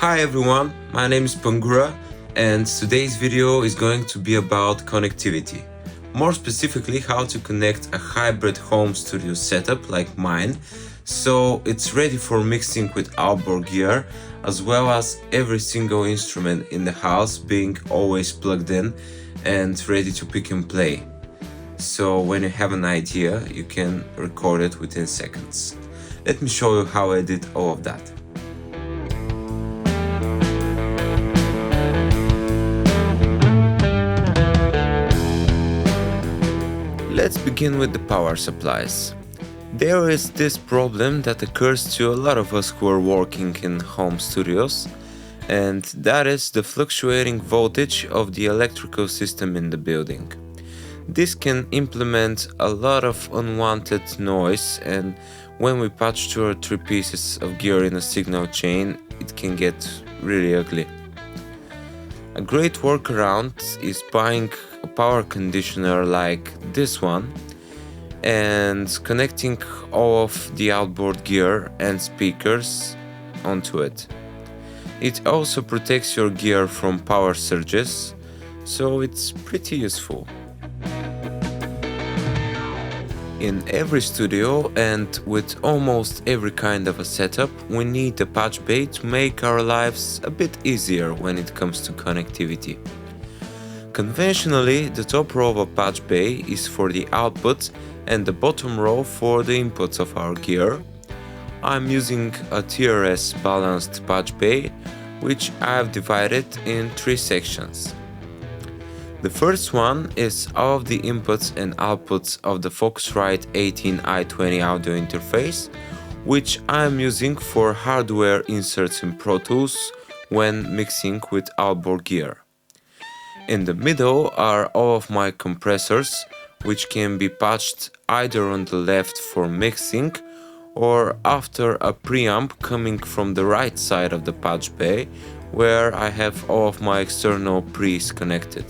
Hi everyone, my name is Pangura and today's video is going to be about connectivity. More specifically, how to connect a hybrid home studio setup like mine so it's ready for mixing with outboard gear, as well as every single instrument in the house being always plugged in and ready to pick and play. So when you have an idea, you can record it within seconds. Let me show you how I did all of that. Let's begin with the power supplies. There is this problem that occurs to a lot of us who are working in home studios, and that is the fluctuating voltage of the electrical system in the building. This can implement a lot of unwanted noise, and when we patch 2 or 3 pieces of gear in a signal chain, it can get really ugly. A great workaround is buying a power conditioner like this one and connecting all of the outboard gear and speakers onto it. It also protects your gear from power surges, so it's pretty useful. In every studio and with almost every kind of a setup, we need a patch bay to make our lives a bit easier when it comes to connectivity. Conventionally, the top row of a patch bay is for the output and the bottom row for the inputs of our gear. I'm using a TRS balanced patch bay, which I have divided in 3 sections. The first one is all of the inputs and outputs of the Focusrite 18i20 audio interface, which I am using for hardware inserts in Pro Tools when mixing with outboard gear. In the middle are all of my compressors, which can be patched either on the left for mixing or after a preamp coming from the right side of the patch bay, where I have all of my external pre's connected.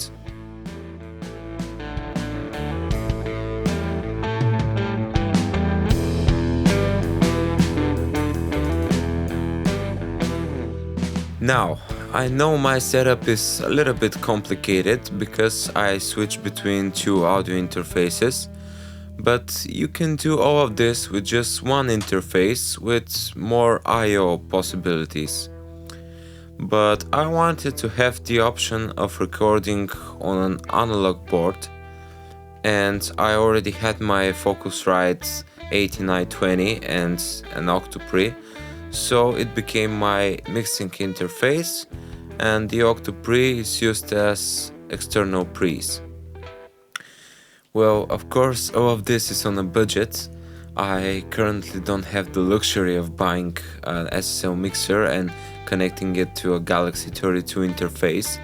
Now, I know my setup is a little bit complicated because I switch between 2 audio interfaces, but you can do all of this with just one interface with more I/O possibilities. But I wanted to have the option of recording on an analog board, and I already had my Focusrite 18i20 and an octopre, so it became my mixing interface, and the octopre is used as external pre's. Well, of course, all of this is on a budget. I currently don't have the luxury of buying an SSL mixer and connecting it to a Galaxy 32 interface,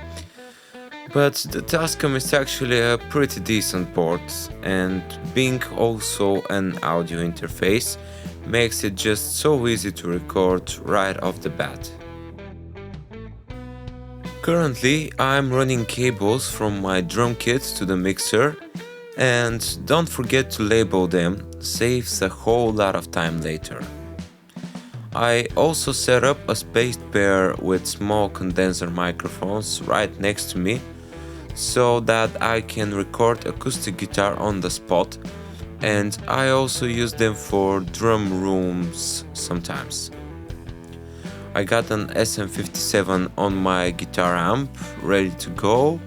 but the TASCAM is actually a pretty decent board, and being also an audio interface makes it just so easy to record right off the bat. Currently, I'm running cables from my drum kit to the mixer, and don't forget to label them, saves a whole lot of time later. I also set up a spaced pair with small condenser microphones right next to me, so that I can record acoustic guitar on the spot, and I also use them for drum rooms sometimes. I got an SM57 on my guitar amp ready to go.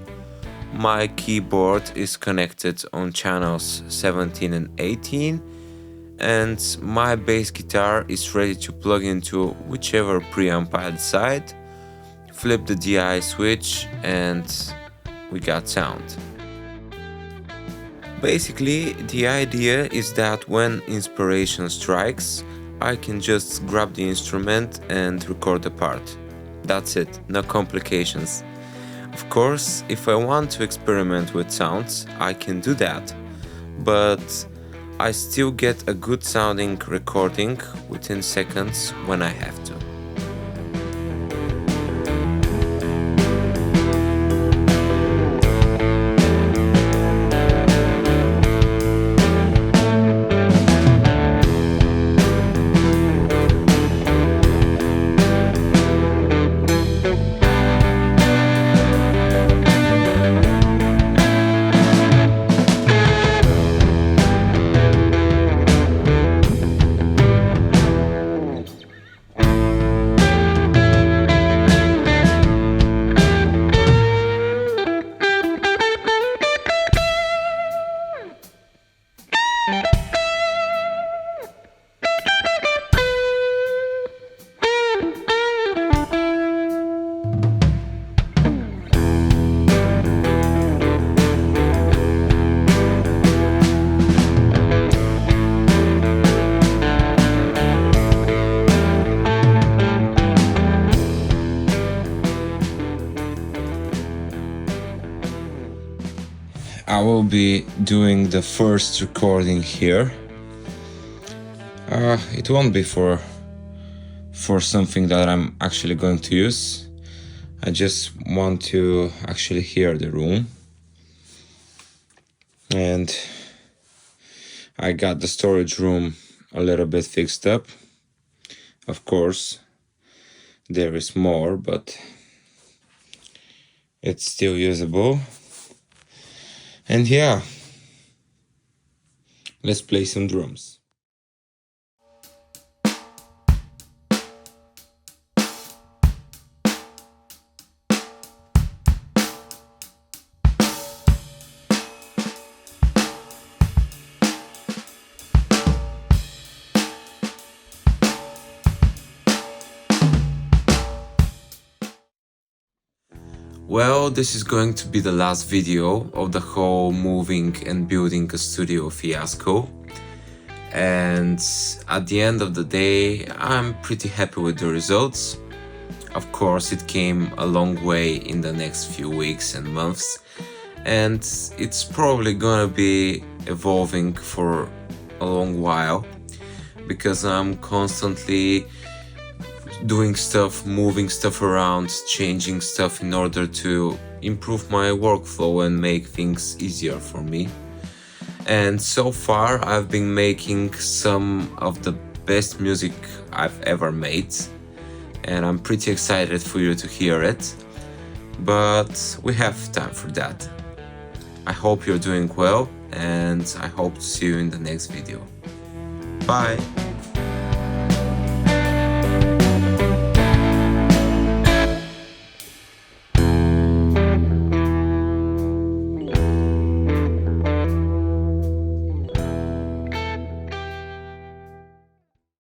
My keyboard is connected on channels 17 and 18, and my bass guitar is ready to plug into whichever preamp I decide. Flip the DI switch and we got sound. Basically, the idea is that when inspiration strikes, I can just grab the instrument and record the part. That's it, no complications. Of course, if I want to experiment with sounds, I can do that, but I still get a good sounding recording within seconds when I have to. I will be doing the first recording here. It won't be for something that I'm actually going to use. I just want to actually hear the room. And I got the storage room a little bit fixed up. Of course, there is more, but it's still usable. And yeah, let's play some drums. Well, this is going to be the last video of the whole moving and building a studio fiasco. And at the end of the day, I'm pretty happy with the results. Of course, it came a long way in the next few weeks and months, and it's probably gonna be evolving for a long while, because I'm constantly doing stuff, moving stuff around, changing stuff in order to improve my workflow and make things easier for me. And so far I've been making some of the best music I've ever made, and I'm pretty excited for you to hear it, but we have time for that. I hope you're doing well, and I hope to see you in the next video. Bye!